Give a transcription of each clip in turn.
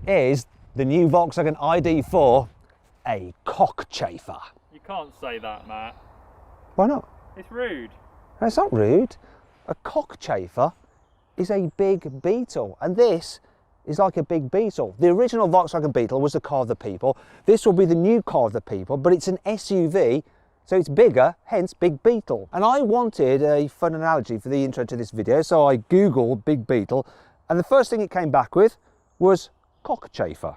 Is the new Volkswagen ID.4 a cockchafer? You can't say that, Matt. Why not? It's rude. No, it's not rude. A cockchafer is a big Beetle, and this is like a big Beetle. The original Volkswagen Beetle was the car of the people. This will be the new car of the people, but it's an SUV, so it's bigger, hence Big Beetle. And I wanted a fun analogy for the intro to this video, so I googled Big Beetle, and the first thing it came back with was cockchafer.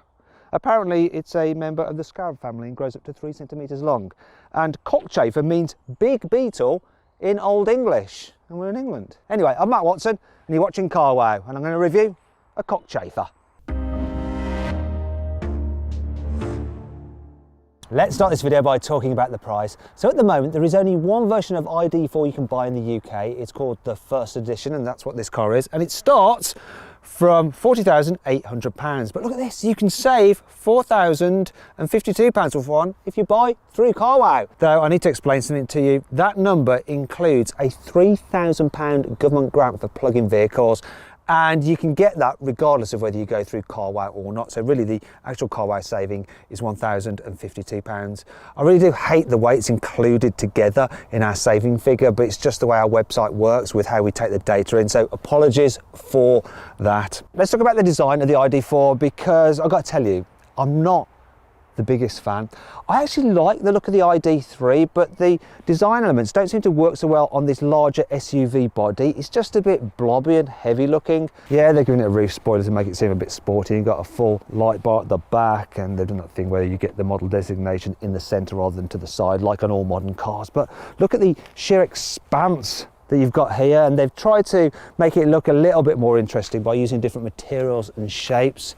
Apparently it's a member of the scarab family and grows up to 3 centimetres long. And cockchafer means big beetle in Old English, and we're in England. Anyway, I'm Matt Watson and you're watching CarWow, and I'm going to review a cockchafer. Let's start this video by talking about the price. So at the moment there is only one version of ID.4 you can buy in the UK. It's called the First Edition, and that's what this car is, and it starts from £40,800. But look at this, you can save £4,052 with one if you buy through CarWow. Though I need to explain something to you. That number includes a £3,000 government grant for plug-in vehicles, and you can get that regardless of whether you go through CarWow or not. So really the actual CarWow saving is £1,052. I really do hate the way it's included together in our saving figure, but it's just the way our website works with how we take the data in. So apologies for that. Let's talk about the design of the ID.4, because I've got to tell you, I'm not the biggest fan. I actually like the look of the ID.3, but the design elements don't seem to work so well on this larger SUV body. It's just a bit blobby and heavy looking. Yeah, they're giving it a roof spoiler to make it seem a bit sporty. You've got a full light bar at the back, and they've done that thing where you get the model designation in the centre rather than to the side, like on all modern cars. But look at the sheer expanse that you've got here, and they've tried to make it look a little bit more interesting by using different materials and shapes,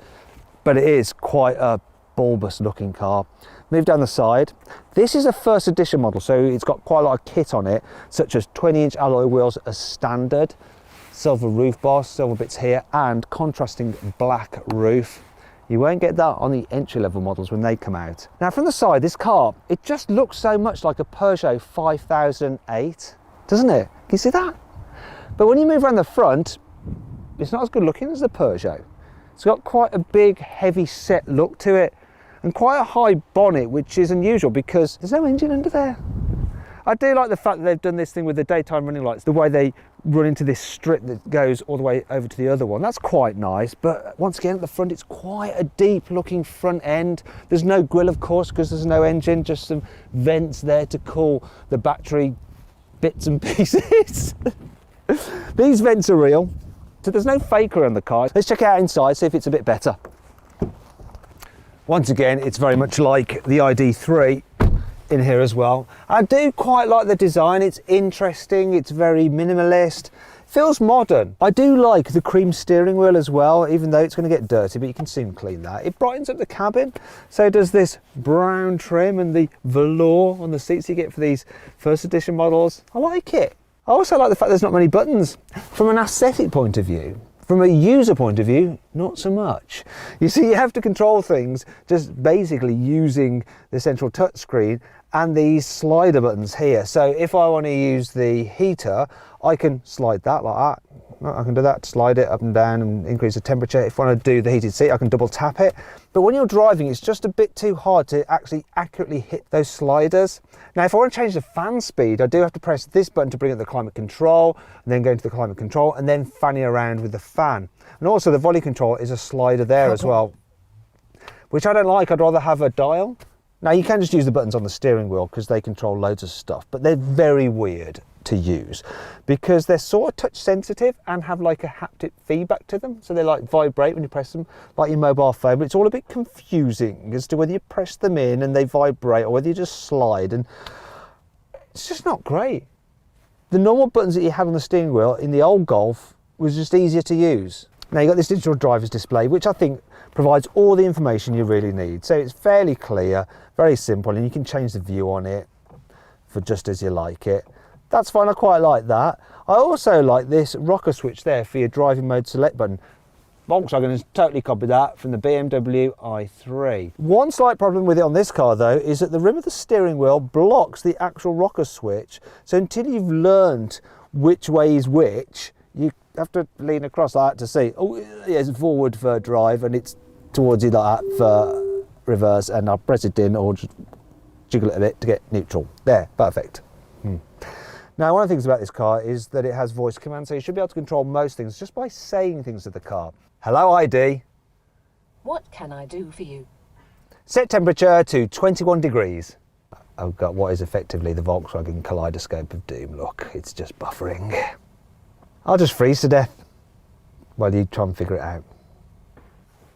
but it is quite a bulbous looking car. Move down the side. This is a first edition model, so it's got quite a lot of kit on it, such as 20-inch alloy wheels as standard, silver roof bars, silver bits here, and contrasting black roof. You won't get that on the entry-level models when they come out. Now from the side, this car, it just looks so much like a Peugeot 5008, doesn't it? Can you see that? But when you move around the front, it's not as good looking as the Peugeot. It's got quite a big, heavy set look to it, and quite a high bonnet, which is unusual because there's no engine under there. I do like the fact that they've done this thing with the daytime running lights, the way they run into this strip that goes all the way over to the other one. That's quite nice, but once again at the front it's quite a deep looking front end. There's no grille, of course, because there's no engine, just some vents there to cool the battery bits and pieces. These vents are real, so there's no faker on the car. Let's check it out inside, see if it's a bit better. Once again, it's very much like the ID.3 in here as well. I do quite like the design. It's interesting, it's very minimalist, feels modern. I do like the cream steering wheel as well, even though it's going to get dirty, but you can soon clean that. It brightens up the cabin, so does this brown trim and the velour on the seats you get for these first edition models. I like it. I also like the fact there's not many buttons. From an aesthetic point of view, from a user point of view, not so much. You see, you have to control things just basically using the central touchscreen and these slider buttons here. So if I want to use the heater, I can slide that like that. I can do that, slide it up and down and increase the temperature. If I want to do the heated seat, I can double tap it. But when you're driving, it's just a bit too hard to actually accurately hit those sliders. Now, if I want to change the fan speed, I do have to press this button to bring up the climate control, and then go into the climate control, and then fanny around with the fan. And also the volume control is a slider there as well, which I don't like. I'd rather have a dial. Now, you can just use the buttons on the steering wheel because they control loads of stuff, but they're very weird to use because they're sort of touch sensitive and have like a haptic feedback to them. So they like vibrate when you press them, like your mobile phone, but it's all a bit confusing as to whether you press them in and they vibrate or whether you just slide, and it's just not great. The normal buttons that you had on the steering wheel in the old Golf was just easier to use. Now you've got this digital driver's display, which I think provides all the information you really need. So it's fairly clear, very simple, and you can change the view on it for just as you like it. That's fine, I quite like that. I also like this rocker switch there for your driving mode select button. Volkswagen has totally copied that from the BMW i3. One slight problem with it on this car though is that the rim of the steering wheel blocks the actual rocker switch. So until you've learned which way is which, you have to lean across like that to see, oh, yes, forward for drive, and it's towards you like that for reverse, and I'll press it in or just jiggle it a bit to get neutral. There, perfect. Now, one of the things about this car is that it has voice command, so you should be able to control most things just by saying things to the car. Hello, ID. What can I do for you? Set temperature to 21 degrees. I've got what is effectively the Volkswagen kaleidoscope of doom. Look, it's just buffering. I'll just freeze to death while you try and figure it out.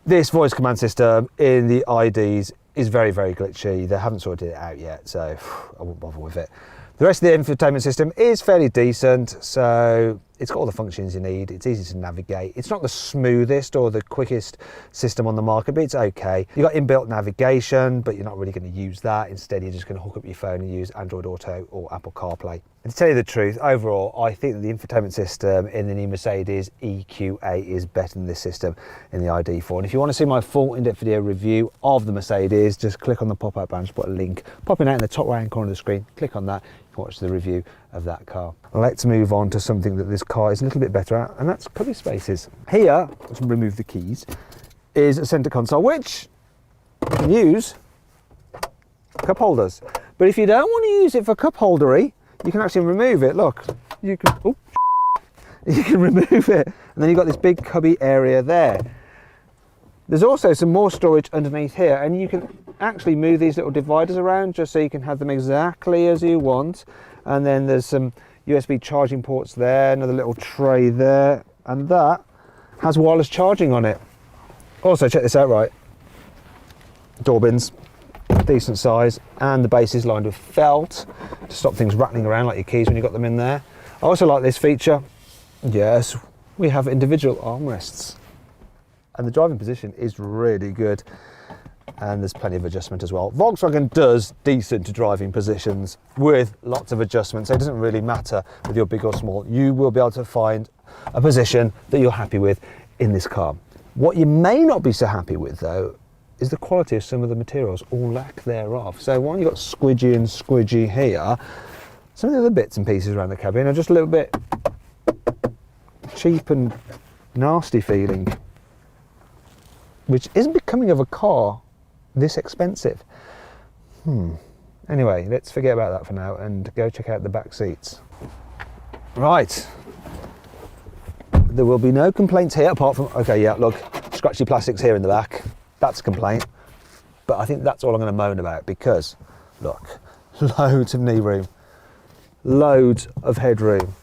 This voice command system in the IDs is very, very glitchy. They haven't sorted it out yet, so I won't bother with it. The rest of the infotainment system is fairly decent, so it's got all the functions you need. It's easy to navigate. It's not the smoothest or the quickest system on the market, but it's okay. You've got inbuilt navigation, but you're not really going to use that. Instead, you're just going to hook up your phone and use Android Auto or Apple CarPlay. And to tell you the truth, overall, I think that the infotainment system in the new Mercedes EQA is better than this system in the ID.4. And if you want to see my full in-depth video review of the Mercedes, just click on the pop-up button, just put a link popping out in the top right-hand corner of the screen. Click on that. Watch the review of that car. Let's move on to something that this car is a little bit better at, and that's cubby spaces. Here, let's remove the keys, is a centre console, which you can use cup holders. But if you don't want to use it for cup holdery, you can actually remove it. Look, you can, you can remove it, and then you've got this big cubby area there. There's also some more storage underneath here, and you can actually move these little dividers around just so you can have them exactly as you want. And then there's some USB charging ports there, another little tray there, and that has wireless charging on it. Also, check this out, right? Door bins, decent size, and the base is lined with felt to stop things rattling around like your keys when you've got them in there. I also like this feature. Yes, we have individual armrests. And the driving position is really good, and there's plenty of adjustment as well. Volkswagen does decent driving positions with lots of adjustments, so it doesn't really matter whether you're big or small. You will be able to find a position that you're happy with in this car. What you may not be so happy with, though, is the quality of some of the materials, or lack thereof. So while you've got squidgy and squidgy here, some of the other bits and pieces around the cabin are just a little bit cheap and nasty feeling, which isn't becoming of a car this expensive. Anyway, let's forget about that for now and go check out the back seats. Right. There will be no complaints here apart from, okay, yeah, look, scratchy plastics here in the back. That's a complaint. But I think that's all I'm going to moan about because, look, loads of knee room, loads of headroom.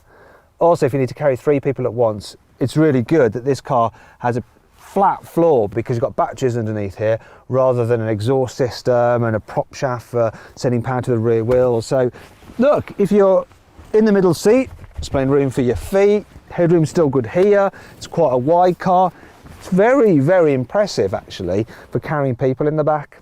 Also, if you need to carry 3 people at once, it's really good that this car has a flat floor because you've got batteries underneath here rather than an exhaust system and a prop shaft for sending power to the rear wheel. So look, if you're in the middle seat, there's plenty of room for your feet. Headroom's still good here. It's quite a wide car. It's very, very impressive actually for carrying people in the back.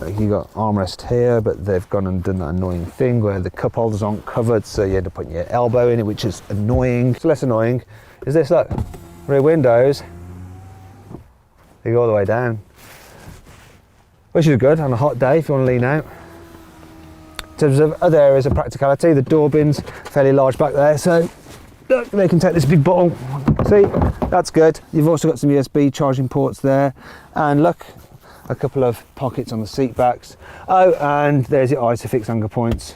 You've got armrest here, but they've gone and done that annoying thing where the cup holders aren't covered, so you end up putting your elbow in it, which is annoying. It's less annoying is this, look, rear windows. They go all the way down, which is good on a hot day if you want to lean out. In terms of other areas of practicality, the door bin's fairly large back there, so look, they can take this big bottle. See, that's good. You've also got some USB charging ports there, and look, a couple of pockets on the seat backs. Oh, and there's your ISOFIX anchor points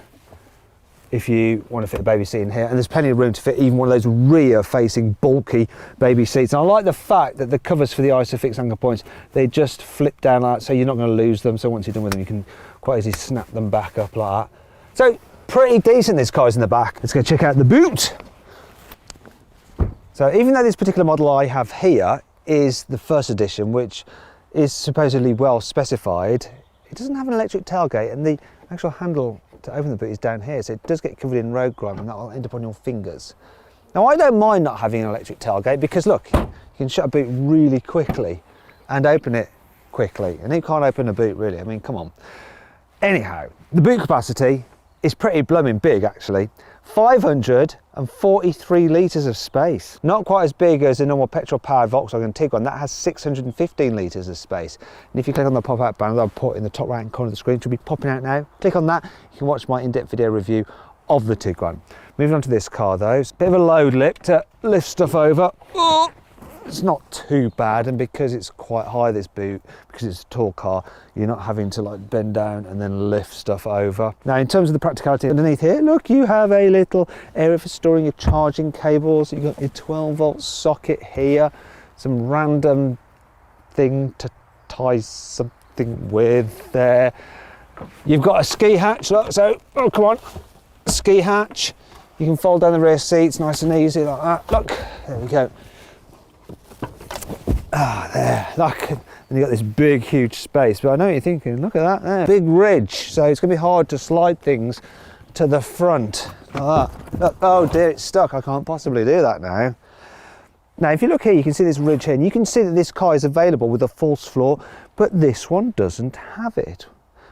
if you want to fit a baby seat in here, and there's plenty of room to fit even one of those rear facing bulky baby seats. And I like the fact that the covers for the ISOFIX anchor points, they just flip down like that, so you're not going to lose them. So once you're done with them, you can quite easily snap them back up like that. So pretty decent this car's in the back. Let's go check out the boot. So even though this particular model I have here is the first edition, which is supposedly well specified, it doesn't have an electric tailgate, and the actual handle to open the boot is down here, so it does get covered in road grime, and that will end up on your fingers. Now, I don't mind not having an electric tailgate because look, you can shut a boot really quickly and open it quickly, and you can't open a boot really. I mean, come on. Anyhow, the boot capacity is pretty blooming big actually. 543 litres of space. Not quite as big as a normal petrol-powered Volkswagen Tiguan. That has 615 litres of space. And if you click on the pop-out banner that I'll put in the top right-hand corner of the screen, it should be popping out now. Click on that, you can watch my in-depth video review of the Tiguan. Moving on to this car though, it's a bit of a load lip to lift stuff over. Oh, it's not too bad, and because it's quite high, this boot, because it's a tall car, you're not having to like bend down and then lift stuff over. Now in terms of the practicality underneath here, look, you have a little area for storing your charging cables. You've got your 12-volt socket here, some random thing to tie something with there. You've got a ski hatch, look, so, oh come on, ski hatch. You can fold down the rear seats nice and easy like that. Look, there we go. Ah, there, look, and you've got this big, huge space. But I know what you're thinking, look at that there. Big ridge, so it's going to be hard to slide things to the front like that. Look, oh dear, it's stuck, I can't possibly do that now. Now, if you look here, you can see this ridge here, and you can see that this car is available with a false floor, but this one doesn't have it,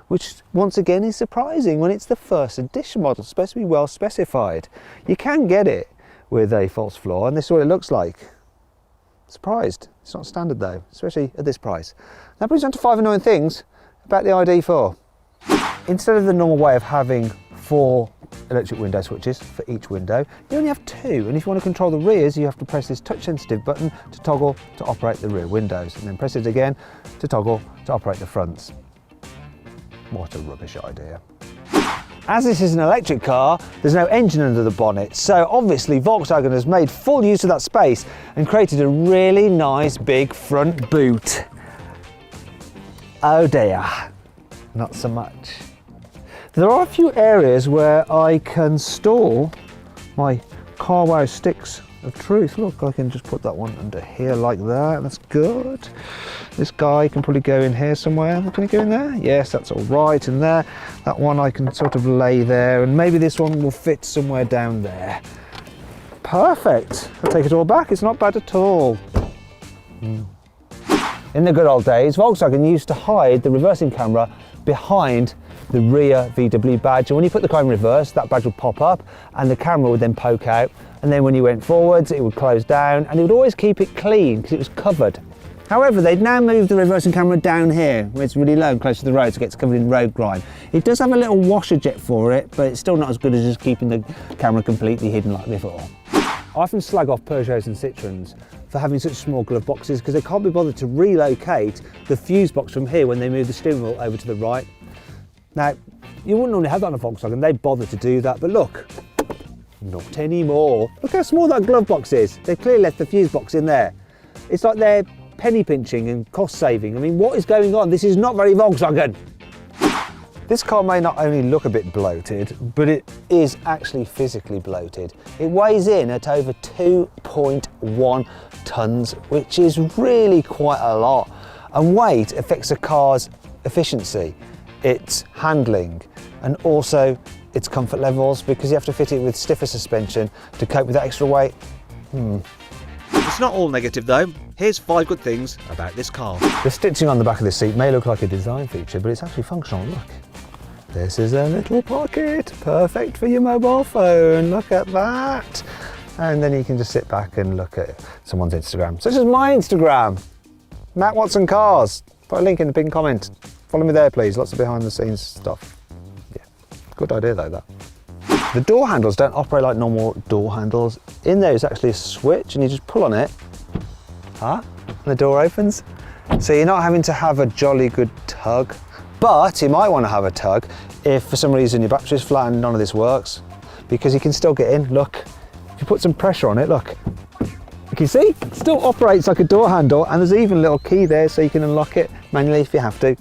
which once again is surprising when it's the first edition model. It's supposed to be well specified. You can get it with a false floor, and this is what it looks like. Surprised. It's not standard though, especially at this price. That brings on to 5 annoying things about the ID.4. Instead of the normal way of having 4 electric window switches for each window, you only have 2, and if you want to control the rears, you have to press this touch sensitive button to toggle to operate the rear windows, and then press it again to toggle to operate the fronts. What a rubbish idea. As this is an electric car, there's no engine under the bonnet, so obviously Volkswagen has made full use of that space and created a really nice big front boot. Oh dear, not so much. There are a few areas where I can store my carwow sticks of truth. Look, I can just put that one under here like that, that's good. This guy can probably go in here somewhere. Can he go in there? Yes, that's all right in there. That one I can sort of lay there, and maybe this one will fit somewhere down there. Perfect. I'll take it all back. It's not bad at all. In the good old days, Volkswagen used to hide the reversing camera behind the rear VW badge, and when you put the car in reverse, that badge would pop up and the camera would then poke out, and then when you went forwards it would close down, and it would always keep it clean because it was covered. However, they've now moved the reversing camera down here where it's really low and close to the road, so it gets covered in road grime. It does have a little washer jet for it, but it's still not as good as just keeping the camera completely hidden like before. I often slag off Peugeots and Citroens for having such small glove boxes because they can't be bothered to relocate the fuse box from here when they move the steering wheel over to the right. Now, you wouldn't normally have that on a Volkswagen, they bother to do that, but look, not anymore. Look how small that glove box is. They've clearly left the fuse box in there. It's like they're penny pinching and cost saving. I mean, what is going on? This is not very Volkswagen. This car may not only look a bit bloated, but it is actually physically bloated. It weighs in at over 2.1 tons, which is really quite a lot. And weight affects a car's efficiency, its handling, and also its comfort levels, because you have to fit it with stiffer suspension to cope with that extra weight. It's not all negative though. Here's 5 good things about this car. The stitching on the back of this seat may look like a design feature, but it's actually functional. Look, this is a little pocket, perfect for your mobile phone. Look at that. And then you can just sit back and look at someone's Instagram, such as my Instagram, Matt Watson Cars. Put a link in the pinned comment. Follow me there, please. Lots of behind the scenes stuff. Yeah, good idea though, that. The door handles don't operate like normal door handles. In there is actually a switch, and you just pull on it, and the door opens. So you're not having to have a jolly good tug, but you might want to have a tug if for some reason your battery's flat and none of this works, because you can still get in. Look, if you put some pressure on it, look, you can see it still operates like a door handle, and there's even a little key there so you can unlock it manually if you have to.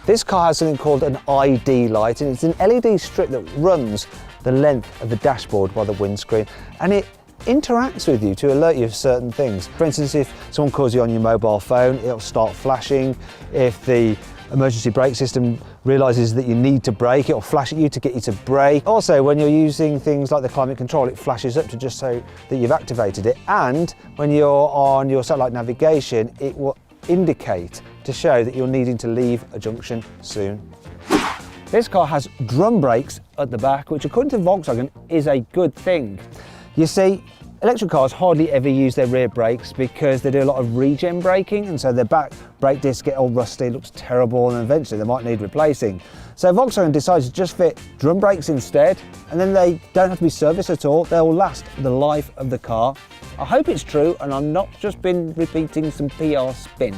This car has something called an ID light, and it's an LED strip that runs the length of the dashboard by the windscreen, and it interacts with you to alert you of certain things. For instance, if someone calls you on your mobile phone, it'll start flashing. If the emergency brake system realizes that you need to brake, it'll flash at you to get you to brake. Also, when you're using things like the climate control, it flashes up to just so that you've activated it, and when you're on your satellite navigation, it will indicate to show that you're needing to leave a junction soon. This car has drum brakes at the back, which according to Volkswagen is a good thing. You see, electric cars hardly ever use their rear brakes because they do a lot of regen braking, and so their back brake discs get all rusty, looks terrible, and eventually they might need replacing. So Volkswagen decided to just fit drum brakes instead, and then they don't have to be serviced at all. They'll last the life of the car. I hope it's true and I've not just been repeating some PR spin.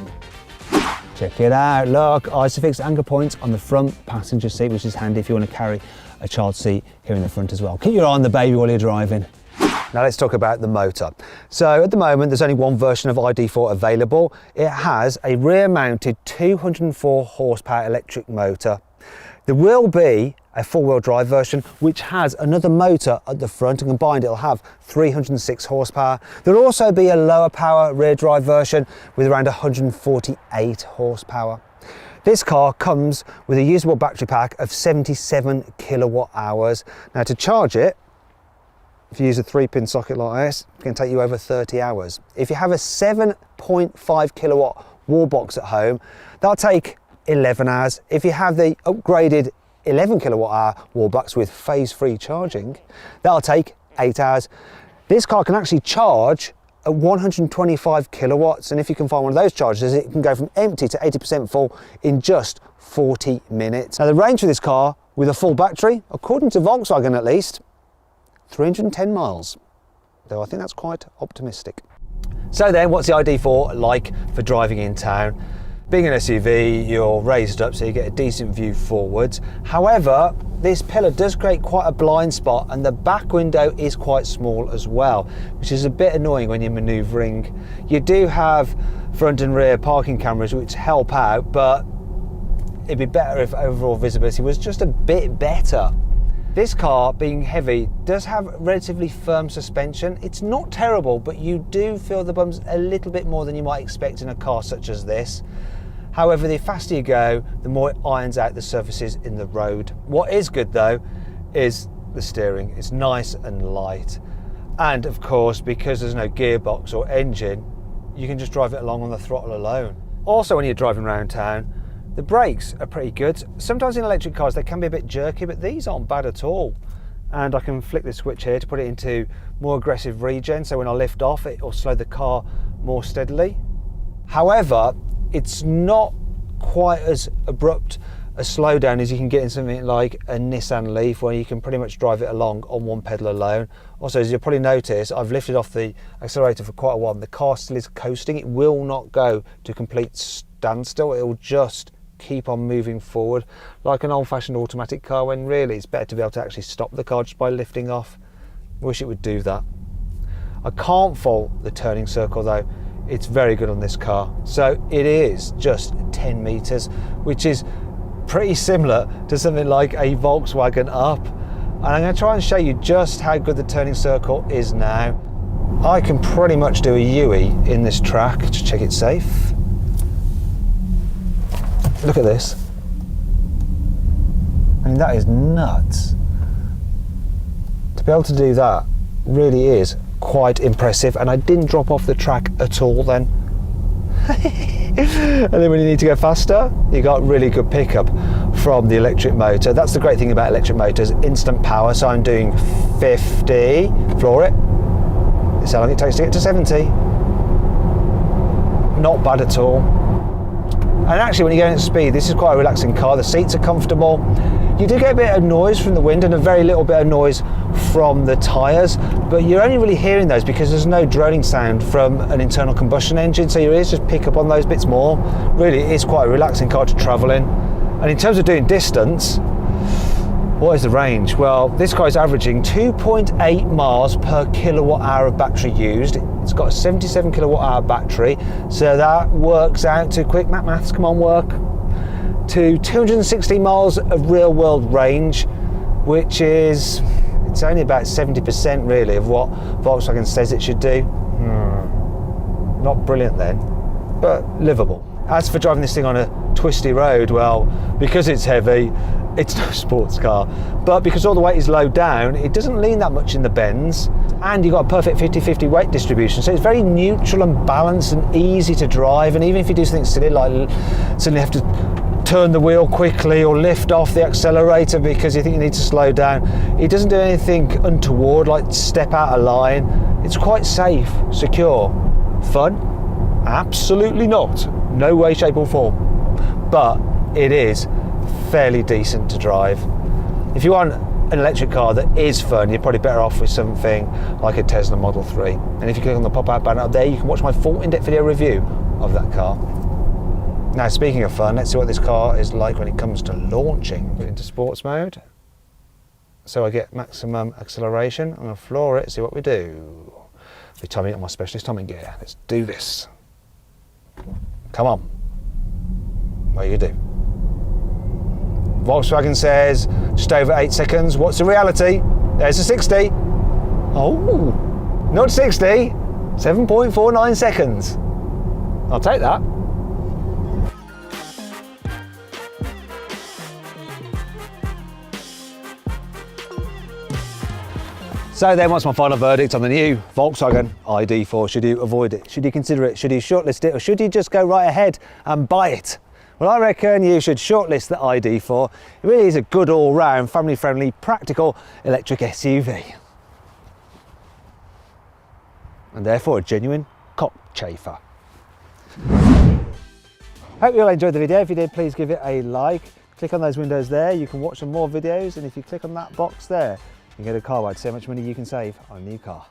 Check it out, look, Isofix anchor points on the front passenger seat, which is handy if you want to carry a child seat here in the front as well. Keep your eye on the baby while you're driving. Now let's talk about the motor. So at the moment there's only one version of ID.4 available. It has a rear mounted 204 horsepower electric motor. There will be a four-wheel drive version which has another motor at the front, and combined it'll have 306 horsepower. There'll also be a lower power rear drive version with around 148 horsepower. This car comes with a usable battery pack of 77 kilowatt hours. Now to charge it, if you use a 3-pin socket like this, it can take you over 30 hours. If you have a 7.5 kilowatt wall box at home, that'll take 11 hours. If you have the upgraded 11 kilowatt hour wall box with phase-free charging, that'll take 8 hours. This car can actually charge at 125 kilowatts, and if you can find one of those chargers, it can go from empty to 80% full in just 40 minutes. Now the range for this car with a full battery, according to Volkswagen at least, 310 miles, though I think that's quite optimistic. So then, what's the ID.4 like for driving in town? Being an SUV, you're raised up so you get a decent view forwards. However, this pillar does create quite a blind spot, and the back window is quite small as well, which is a bit annoying when you're manoeuvring. You do have front and rear parking cameras which help out, but it'd be better if overall visibility was just a bit better. This car, being heavy, does have relatively firm suspension. It's not terrible, but you do feel the bumps a little bit more than you might expect in a car such as this. However, the faster you go, the more it irons out the surfaces in the road. What is good though is the steering. It's nice and light. And of course, because there's no gearbox or engine, you can just drive it along on the throttle alone. Also, when you're driving around town, the brakes are pretty good. Sometimes in electric cars they can be a bit jerky, but these aren't bad at all. And I can flick the switch here to put it into more aggressive regen, so when I lift off it will slow the car more steadily. However, it's not quite as abrupt a slowdown as you can get in something like a Nissan Leaf, where you can pretty much drive it along on one pedal alone. Also, as you'll probably notice, I've lifted off the accelerator for quite a while and the car still is coasting. It will not go to complete standstill, it will just keep on moving forward like an old-fashioned automatic car, when really it's better to be able to actually stop the car just by lifting off. Wish it would do that. I can't fault the turning circle though. It's very good on this car. So it is just 10 meters, which is pretty similar to something like a Volkswagen Up. And I'm going to try and show you just how good the turning circle is now. I can pretty much do a U-E in this track to check it's safe. Look at this. I mean, that is nuts. To be able to do that really is quite impressive, and I didn't drop off the track at all then. And then when you need to go faster, you got really good pickup from the electric motor. That's the great thing about electric motors, instant power. So I'm doing 50, floor it. This is how long it takes to get to 70. Not bad at all. And actually, when you're going at speed, this is quite a relaxing car. The seats are comfortable. You do get a bit of noise from the wind and a very little bit of noise from the tyres, but you're only really hearing those because there's no droning sound from an internal combustion engine, so your ears just pick up on those bits more. Really, it is quite a relaxing car to travel in. And in terms of doing distance, what is the range? Well, this car is averaging 2.8 miles per kilowatt hour of battery used. It's got a 77 kilowatt hour battery, so that works out to, quick maths, come on, work, to 260 miles of real world range, which is, it's only about 70% really of what Volkswagen says it should do. Not brilliant then, but livable. As for driving this thing on a twisty road, well, because it's heavy, it's no sports car, but because all the weight is low down, it doesn't lean that much in the bends, and you've got a perfect 50-50 weight distribution, so it's very neutral and balanced and easy to drive. And even if you do something silly like suddenly have to turn the wheel quickly or lift off the accelerator because you think you need to slow down, it doesn't do anything untoward like step out of line. It's quite safe, secure. Fun? Absolutely not. No way, shape or form. But it is fairly decent to drive. If you want an electric car that is fun, you're probably better off with something like a Tesla Model 3. And if you click on the pop-out banner up there, you can watch my full in-depth video review of that car. Now, speaking of fun, let's see what this car is like when it comes to launching. Put it into sports mode, so I get maximum acceleration. I'm going to floor it, see what we do. Be timing on my specialist timing gear. Let's do this. Come on. What are you going to do? Volkswagen says just over 8 seconds. What's the reality? There's a 60. Oh, not 60. 7.49 seconds. I'll take that. So then, what's my final verdict on the new Volkswagen ID.4? Should you avoid it? Should you consider it? Should you shortlist it? Or should you just go right ahead and buy it? Well, I reckon you should shortlist the ID.4. It really is a good all-round, family-friendly, practical electric SUV. And therefore a genuine cockchafer. Hope you all enjoyed the video. If you did, please give it a like. Click on those windows there. You can watch some more videos. And if you click on that box there, you can go to carwow to see how much money you can save on a new car.